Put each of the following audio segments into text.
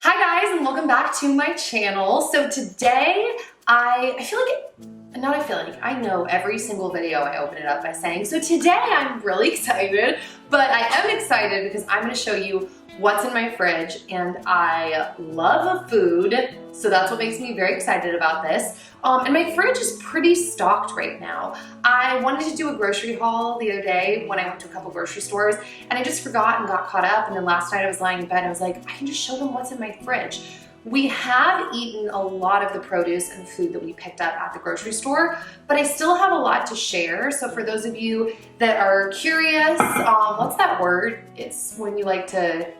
Hi guys, and welcome back to my channel. So today, I know every single video I open it up by saying, so today I'm really excited, but I am excited because I'm gonna show you what's in my fridge, and I love food, so that's what makes me very excited about this. And my fridge is pretty stocked right now. I wanted to do a grocery haul the other day when I went to a couple grocery stores, and I just forgot and got caught up, and then last night I was lying in bed and I was like, I can just show them what's in my fridge. We have eaten a lot of the produce and food that we picked up at the grocery store, but I still have a lot to share. So for those of you that are curious, what's that word? It's when you like to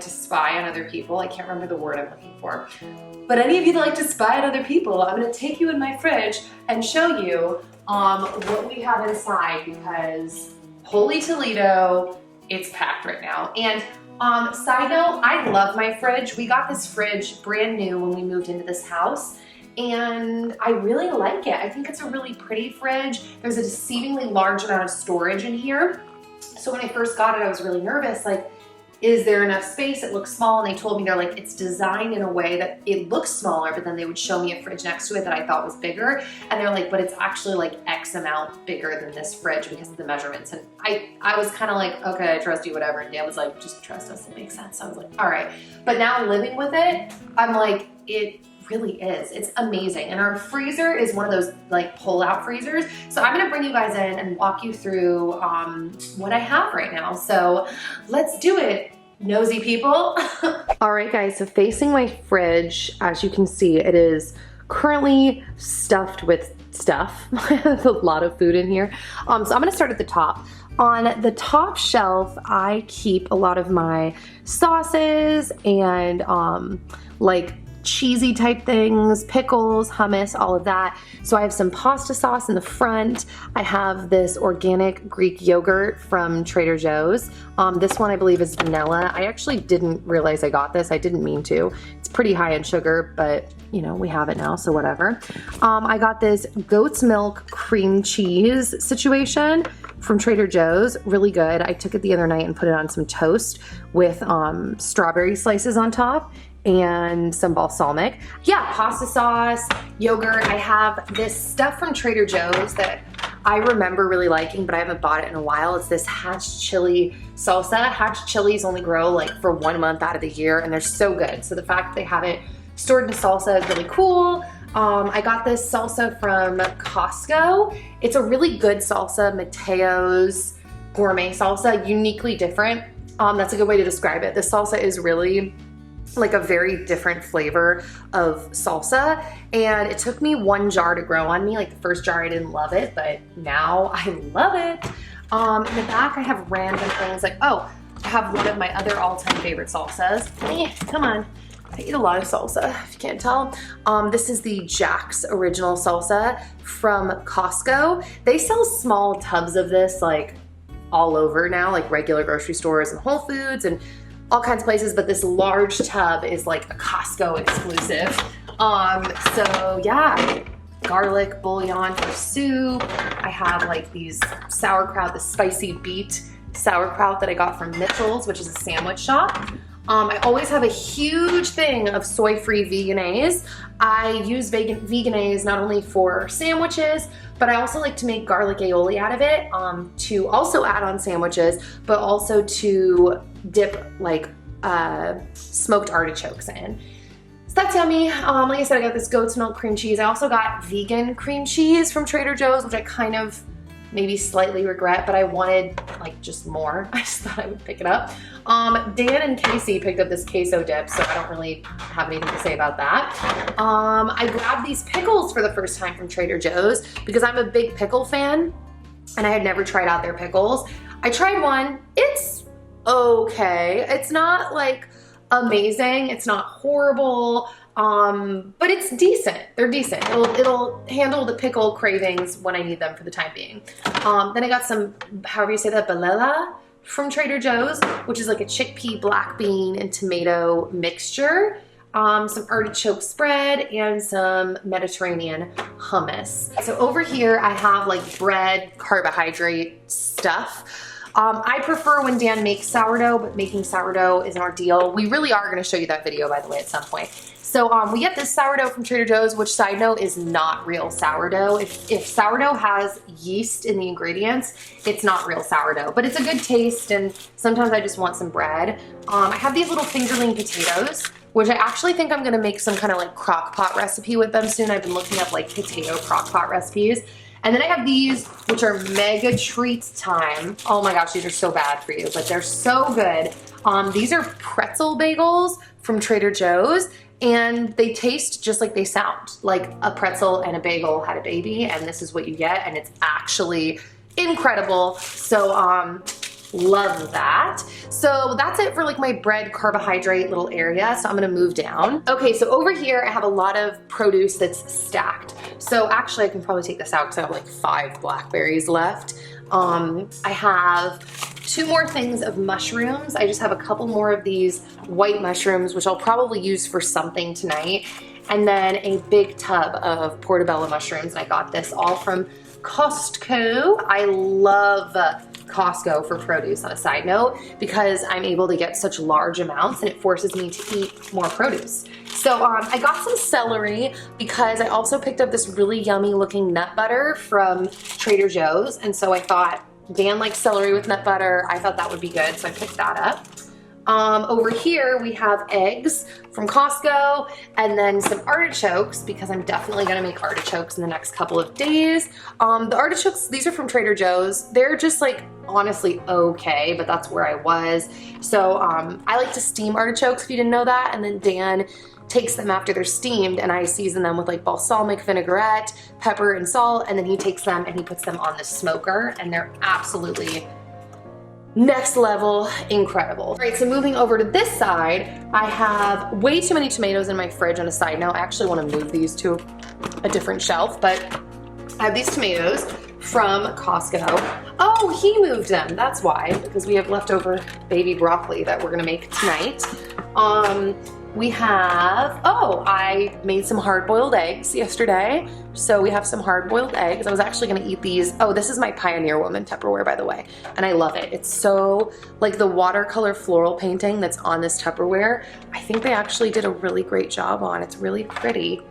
spy on other people. I can't remember the word I'm looking for. But any of you that like to spy on other people, I'm gonna take you in my fridge and show you what we have inside, because holy Toledo, it's packed right now. And side note, I love my fridge. We got this fridge brand new when we moved into this house, and I really like it. I think it's a really pretty fridge. There's a deceivingly large amount of storage in here. So when I first got it, I was really nervous, like, is there enough space? It looks small. And they told me, they're like, it's designed in a way that it looks smaller, but then they would show me a fridge next to it that I thought was bigger. And they're like, but it's actually like X amount bigger than this fridge because of the measurements. And I was kind of like, okay, I trust you, whatever. And Dan was like, just trust us, it makes sense. So I was like, all right. But now living with it, I'm like, it really is. It's amazing. And our freezer is one of those like pull-out freezers. So I'm gonna bring you guys in and walk you through what I have right now. So let's do it, nosy people. All right guys, so facing my fridge, as you can see, it is currently stuffed with stuff. There's a lot of food in here. So I'm gonna start at the top. On the top shelf, I keep a lot of my sauces and like cheesy type things, pickles, hummus, all of that. So I have some pasta sauce in the front. I have this organic Greek yogurt from Trader Joe's. This one I believe is vanilla. I actually didn't realize I got this. I didn't mean to. It's pretty high in sugar, but you know, we have it now, so whatever. I got this goat's milk cream cheese situation from Trader Joe's, really good. I took it the other night and put it on some toast with strawberry slices on top and some balsamic. Yeah, pasta sauce, yogurt. I have this stuff from Trader Joe's that I remember really liking, but I haven't bought it in a while. It's this hatch chili salsa. Hatch chilies only grow like for 1 month out of the year, and they're so good. So the fact that they have it stored in salsa is really cool. I got this salsa from Costco. It's a really good salsa, Mateo's gourmet salsa, uniquely different. That's a good way to describe it. The salsa is really like a very different flavor of salsa, and it took me 1 jar to grow on me. Like the first jar I didn't love it, but now I love it. In the back I have random things like, oh, I have one of my other all-time favorite salsas. Come on, I eat a lot of salsa if you can't tell. This is the Jack's original salsa from Costco. They sell small tubs of this like all over now, like regular grocery stores and Whole Foods and all kinds of places, but this large tub is like a Costco exclusive. So yeah, garlic bouillon for soup. I have like these sauerkraut, the spicy beet sauerkraut that I got from Mitchell's, which is a sandwich shop. I always have a huge thing of soy-free Vegenaise. I use Vegenaise not only for sandwiches, but I also like to make garlic aioli out of it to also add on sandwiches, but also to dip like smoked artichokes in. So that's yummy. Like I said, I got this goat's milk cream cheese. I also got vegan cream cheese from Trader Joe's, which I kind of maybe slightly regret, but I wanted like just more. I just thought I would pick it up. Dan and Casey picked up this queso dip, so I don't really have anything to say about that. I grabbed these pickles for the first time from Trader Joe's because I'm a big pickle fan and I had never tried out their pickles. I tried one, it's okay. It's not like amazing, it's not horrible, but it's decent. They're decent. It'll handle the pickle cravings when I need them for the time being. Then I got some, however you say that, balela from Trader Joe's, which is like a chickpea, black bean, and tomato mixture. Some artichoke spread, and some Mediterranean hummus. So over here I have like bread, carbohydrate stuff. I prefer when Dan makes sourdough, but making sourdough is an ordeal. We really are gonna show you that video, by the way, at some point. So we get this sourdough from Trader Joe's, which, side note, is not real sourdough. If sourdough has yeast in the ingredients, it's not real sourdough, but it's a good taste, and sometimes I just want some bread. I have these little fingerling potatoes, which I actually think I'm gonna make some kind of like crock pot recipe with them soon. I've been looking up like potato crock pot recipes. And then I have these, which are mega treats time. Oh my gosh, these are so bad for you, but they're so good. These are pretzel bagels from Trader Joe's, and they taste just like they sound. Like a pretzel and a bagel had a baby, and this is what you get, and it's actually incredible. So love that. So that's it for like my bread carbohydrate little area. So I'm gonna move down. Okay, so over here I have a lot of produce that's stacked. So actually I can probably take this out because I have like 5 blackberries left. I have 2 more things of mushrooms. I just have a couple more of these white mushrooms, which I'll probably use for something tonight. And then a big tub of portobello mushrooms. And I got this all from Costco. I love Costco for produce, on a side note, because I'm able to get such large amounts and it forces me to eat more produce. So I got some celery because I also picked up this really yummy looking nut butter from Trader Joe's, and so I thought Dan likes celery with nut butter. I thought that would be good, so I picked that up. Over here we have eggs from Costco, and then some artichokes because I'm definitely gonna make artichokes in the next couple of days. The artichokes, these are from Trader Joe's. They're just like honestly okay, but that's where I was. So I like to steam artichokes, if you didn't know that, and then Dan takes them after they're steamed and I season them with like balsamic vinaigrette, pepper and salt, and then he takes them and he puts them on the smoker, and they're absolutely next level incredible. All right, so moving over to this side, I have way too many tomatoes in my fridge. On a side note, I actually want to move these to a different shelf, but I have these tomatoes from Costco. Oh, he moved them, that's why, because we have leftover baby broccoli that we're gonna make tonight. We have, oh, I made some hard-boiled eggs yesterday. So we have some hard-boiled eggs. I was actually gonna eat these. Oh, this is my Pioneer Woman Tupperware, by the way, and I love it. It's so, like the watercolor floral painting that's on this Tupperware, I think they actually did a really great job on. It's really pretty.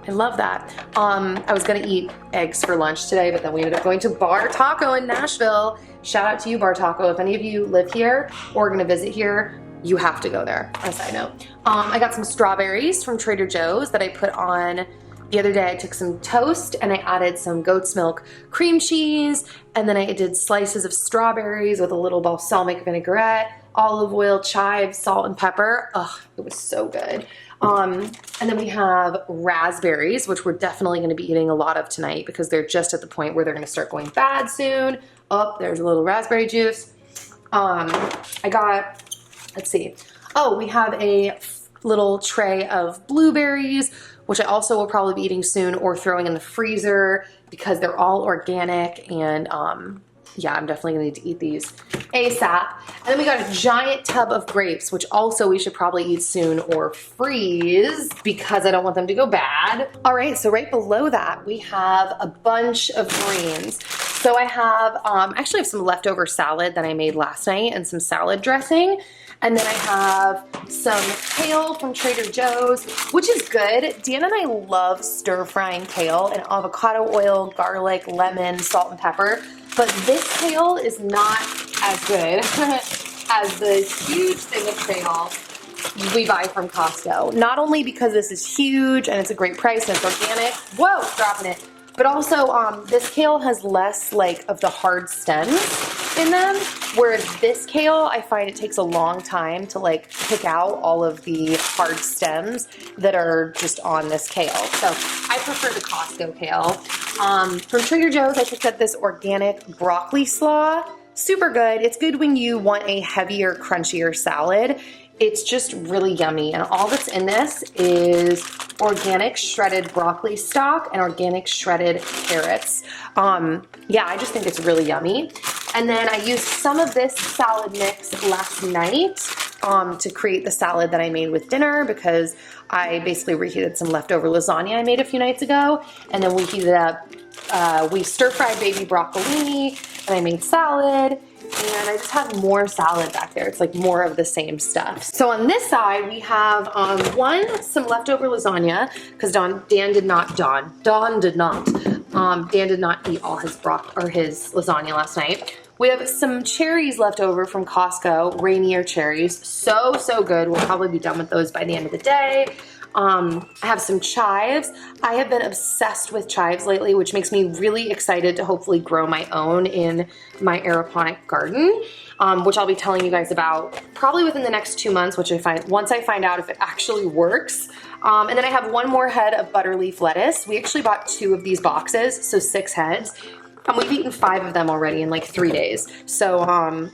I love that. I was gonna eat eggs for lunch today, but then we ended up going to Bar Taco in Nashville. Shout out to you, Bar Taco. If any of you live here or are gonna visit here, you have to go there, on a side note. I got some strawberries from Trader Joe's that I put on the other day. I took some toast and I added some goat's milk cream cheese, and then I did slices of strawberries with a little balsamic vinaigrette, olive oil, chives, salt, and pepper. Ugh, it was so good. And then we have raspberries, which we're definitely gonna be eating a lot of tonight because they're just at the point where they're gonna start going bad soon. Oh, there's a little raspberry juice. I got, let's see. Oh, we have a little tray of blueberries, which I also will probably be eating soon or throwing in the freezer because they're all organic, and yeah, I'm definitely gonna need to eat these ASAP. And then we got a giant tub of grapes, which also we should probably eat soon or freeze because I don't want them to go bad. All right, so right below that, we have a bunch of greens. So I have, actually have some leftover salad that I made last night and some salad dressing. And then I have some kale from Trader Joe's, which is good. Dan and I love stir frying kale in avocado oil, garlic, lemon, salt, and pepper. But this kale is not as good as the huge thing of kale we buy from Costco. Not only because this is huge and it's a great price and it's organic, whoa, dropping it, but also this kale has less like of the hard stems in them, whereas this kale, I find it takes a long time to like pick out all of the hard stems that are just on this kale. So I prefer the Costco kale. From Trader Joe's, I picked up this organic broccoli slaw. Super good. It's good when you want a heavier, crunchier salad. It's just really yummy, and all that's in this is organic shredded broccoli stock and organic shredded carrots. Yeah, I just think it's really yummy. And then I used some of this salad mix last night to create the salad that I made with dinner because I basically reheated some leftover lasagna I made a few nights ago, and then we heated up, we stir-fried baby broccolini, and I made salad. and I just have more salad back there. It's like more of the same stuff. So on this side, we have some leftover lasagna because Dan did not eat all his lasagna last night. We have some cherries left over from Costco, Rainier cherries. So good. We'll probably be done with those by the end of the day. I have some chives. I have been obsessed with chives lately, which makes me really excited to hopefully grow my own in my aeroponic garden, which I'll be telling you guys about probably within the next 2 months, once I find out if it actually works. And then I have one more head of butter leaf lettuce. We actually bought 2 of these boxes, so 6 heads. And we've eaten 5 of them already in like 3 days. So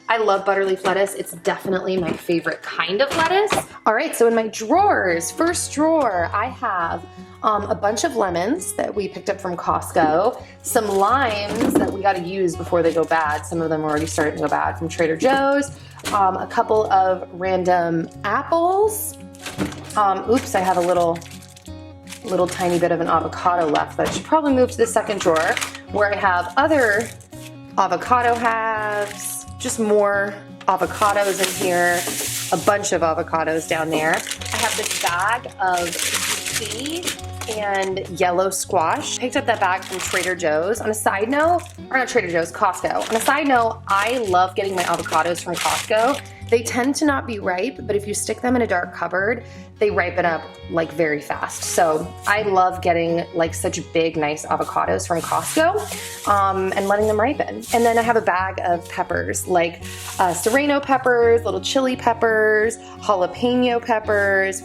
I love butter leaf lettuce. It's definitely my favorite kind of lettuce. All right, so in my drawers, first drawer, I have a bunch of lemons that we picked up from Costco, some limes that we gotta use before they go bad. Some of them are already starting to go bad from Trader Joe's, a couple of random apples. Oops, I have a little tiny bit of an avocado left that I should probably move to the second drawer, where I have other avocado halves, just more avocados in here, a bunch of avocados down there. I have this bag of zucchini and yellow squash. Picked up that bag from Trader Joe's. On a side note, or not Trader Joe's, Costco. On a side note, I love getting my avocados from Costco. They tend to not be ripe, but if you stick them in a dark cupboard, they ripen up like very fast. So I love getting like such big, nice avocados from Costco and letting them ripen. And then I have a bag of peppers, like serrano peppers, little chili peppers, jalapeno peppers.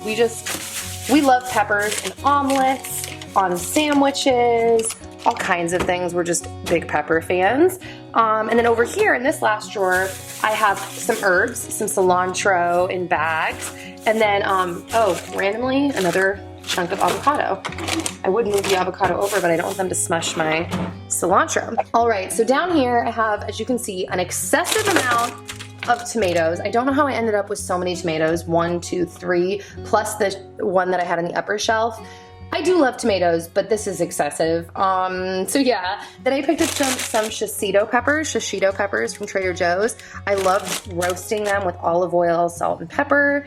We love peppers in omelets, on sandwiches, all kinds of things. We're just big pepper fans. And then over here in this last drawer, I have some herbs, some cilantro in bags, and then, randomly, another chunk of avocado. I would move the avocado over, but I don't want them to smush my cilantro. All right, so down here I have, as you can see, an excessive amount of tomatoes. I don't know how I ended up with so many tomatoes, 1, 2, 3, plus the one that I had on the upper shelf. I do love tomatoes, but this is excessive. So yeah, then I picked up some shishito peppers from Trader Joe's. I love roasting them with olive oil, salt, and pepper.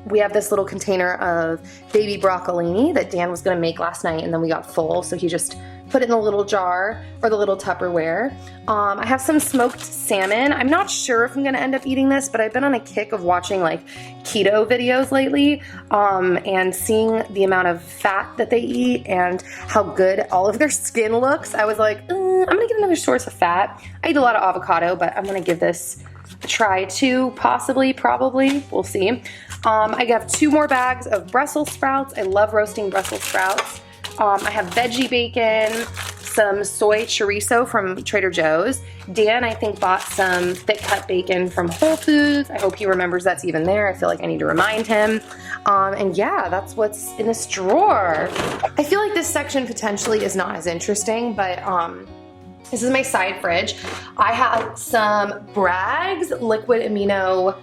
We have this little container of baby broccolini that Dan was gonna make last night, and then we got full, so he just put it in the little jar or the little Tupperware. I have some smoked salmon. I'm not sure if I'm gonna end up eating this, but I've been on a kick of watching like keto videos lately and seeing the amount of fat that they eat and how good all of their skin looks. I was like, I'm gonna get another source of fat. I eat a lot of avocado, but I'm gonna give this a try too, possibly, probably, we'll see. I have 2 more bags of Brussels sprouts. I love roasting Brussels sprouts. I have veggie bacon, some soy chorizo from Trader Joe's. Dan, I think, bought some thick cut bacon from Whole Foods. I hope he remembers that's even there. I feel like I need to remind him. And yeah, that's what's in this drawer. I feel like this section potentially is not as interesting, but this is my side fridge. I have some Bragg's liquid aminos.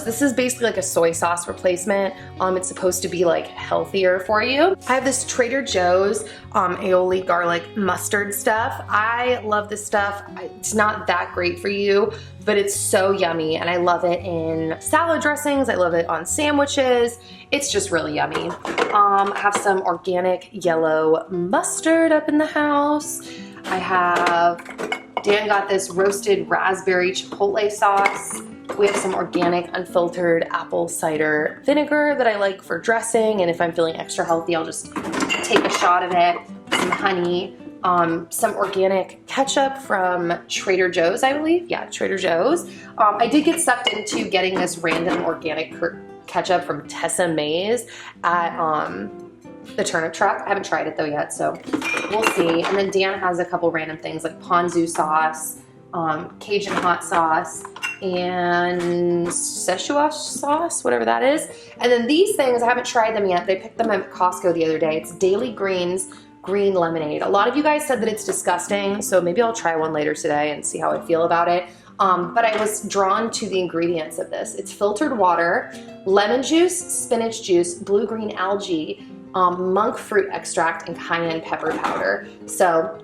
This is basically like a soy sauce replacement. It's supposed to be like healthier for you. I have this Trader Joe's aioli garlic mustard stuff. I love this stuff. It's not that great for you, but it's so yummy, and I love it in salad dressings. I love it on sandwiches. It's just really yummy. I have some organic yellow mustard up in the house. Dan got this roasted raspberry chipotle sauce. We have some organic unfiltered apple cider vinegar that I like for dressing, and if I'm feeling extra healthy, I'll just take a shot of it. Some honey, some organic ketchup from Trader Joe's, I believe. Yeah, Trader Joe's. I did get sucked into getting this random organic ketchup from Tessa May's at the turnip truck. I haven't tried it though yet, so we'll see. And then Dan has a couple random things like ponzu sauce, Cajun hot sauce, and Szechuan sauce, whatever that is. And then these things, I haven't tried them yet. They picked them at Costco the other day. It's Daily Greens green lemonade. A lot of you guys said that it's disgusting, so maybe I'll try one later today and see how I feel about it. But I was drawn to the ingredients of this. It's filtered water, lemon juice, spinach juice, blue-green algae, monk fruit extract, and cayenne pepper powder. So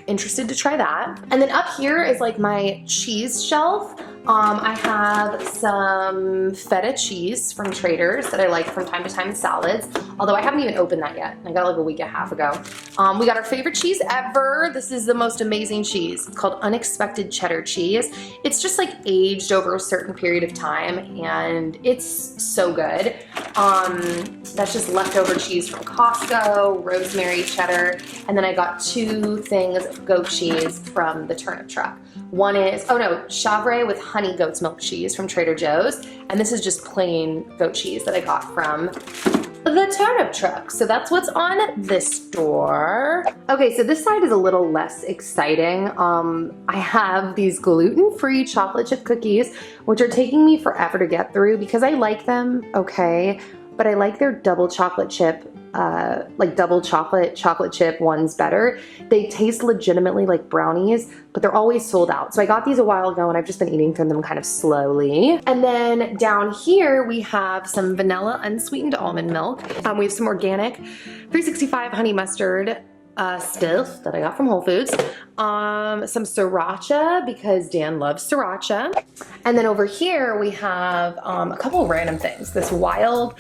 interested to try that. And then up here is like my cheese shelf. I have some feta cheese from Trader's that I like from time to time in salads, although I haven't even opened that yet. I got it like a week and a half ago. We got our favorite cheese ever. This is the most amazing cheese. It's called Unexpected Cheddar Cheese. It's just like aged over a certain period of time, and it's so good. That's just leftover cheese from Costco, rosemary cheddar, and then I got 2 things of goat cheese from the turnip truck. One is, oh no, Chavre with honey goat's milk cheese from Trader Joe's, and this is just plain goat cheese that I got from the turnip truck. So that's what's on this door. Okay, so this side is a little less exciting. I have these gluten-free chocolate chip cookies, which are taking me forever to get through because I like them, okay, but I like their double chocolate chip, like double chocolate chip ones better. They taste legitimately like brownies, but they're always sold out. So I got these a while ago and I've just been eating from them kind of slowly. And then down here we have some vanilla unsweetened almond milk. We have some organic 365 honey mustard stuff that I got from Whole Foods. Some sriracha because Dan loves sriracha. And then over here we have a couple of random things. This wild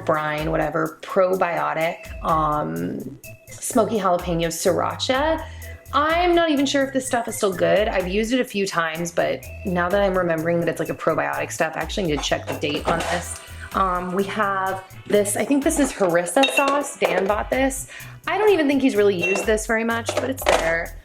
brine, whatever, probiotic, smoky jalapeno sriracha. I'm not even sure if this stuff is still good. I've used it a few times, but now that I'm remembering that it's like a probiotic stuff, I actually need to check the date on this. We have this, I think this is harissa sauce. Dan bought this. I don't even think he's really used this very much, but it's there.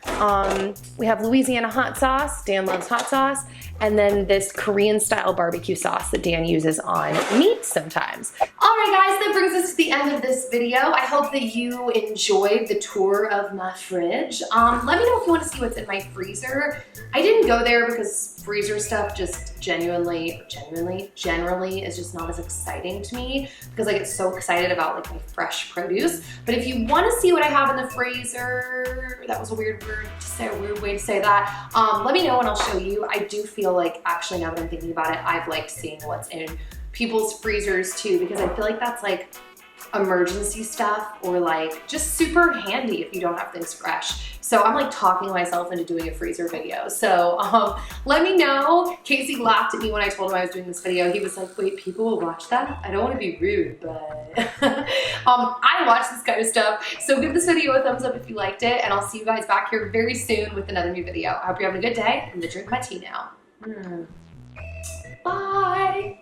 We have Louisiana hot sauce. Dan loves hot sauce. And then this Korean style barbecue sauce that Dan uses on meat sometimes. All right guys, that brings us to the end of this video. I hope that you enjoyed the tour of my fridge. Let me know if you want to see what's in my freezer. I didn't go there because freezer stuff just generally is just not as exciting to me because I get so excited about like my fresh produce. But if you want to see what I have in the freezer, that was a weird word to say, a weird way to say that, let me know and I'll show you. I do feel like, actually now that I'm thinking about it, I've liked seeing what's in people's freezers too, because I feel like that's like emergency stuff or like just super handy if you don't have things fresh. So I'm like talking myself into doing a freezer video. So let me know. Casey laughed at me when I told him I was doing this video. He was like, wait, people will watch that? I don't want to be rude, but I watch this kind of stuff. So give this video a thumbs up if you liked it, and I'll see you guys back here very soon with another new video. I hope you're having a good day. I'm gonna drink my tea now. Bye.